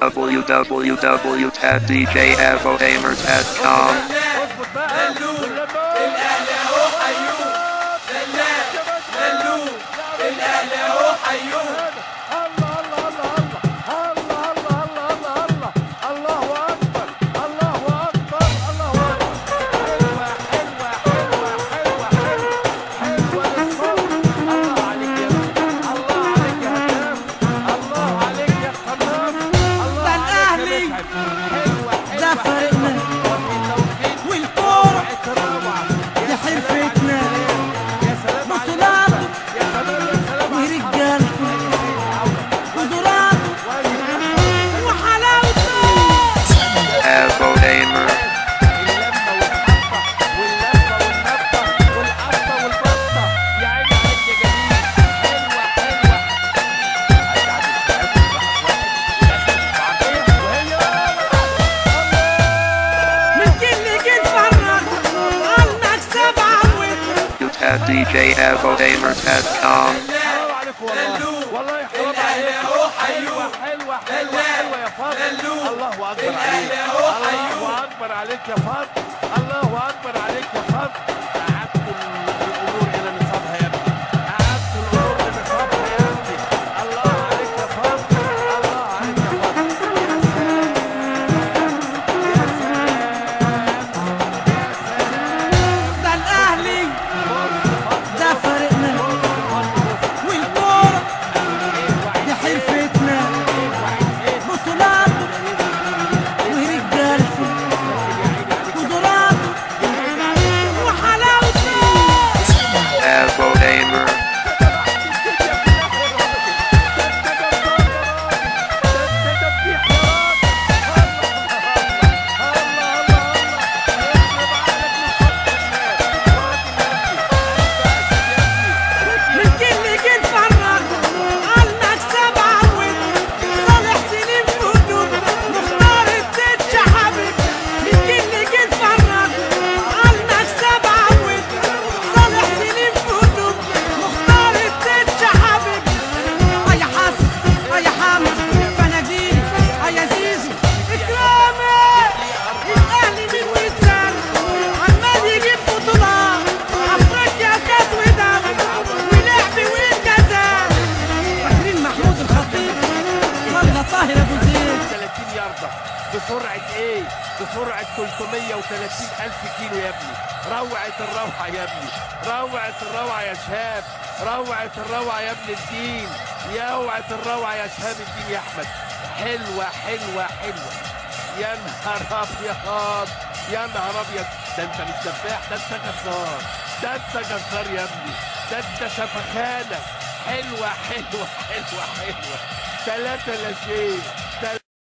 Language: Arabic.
www.djavogamers.com. at djavogamers.com. والله حرام عليك. حلوة حلوة حلوة حلوة يا فاضل. الله أكبر عليك. الله أكبر عليك يا فاضل. الله أكبر عليك يا فاضل. قعدت الأمور إلى نصابها يا ابني. قعدت الأمور لنصابها يا ابني. الله عليك يا فاضل. الله عليك يا فاضل. يا سلام. يا سلام. ده الأهلي ده فريقنا والكورة دي حرفتنا بطولات ورجالة قدرات وحلاوتنا. Avo Gamer. بسرعة ايه؟ بسرعة 330,000 كيلو يا ابني. روعة الروعة يا ابني. روعة الروعة يا شهاب. روعة الروعة يا ابن الدين. روعة الروعة يا شهاب الدين يا احمد. حلوة حلوة حلوة. يا نهار ابيض. يا نهار ابيض. ده انت مش سفاح، ده انت جزار. ده انت جزار يا ابني. ده انت شفخانة. حلوة حلوة حلوة حلوة. 3 لا شيء.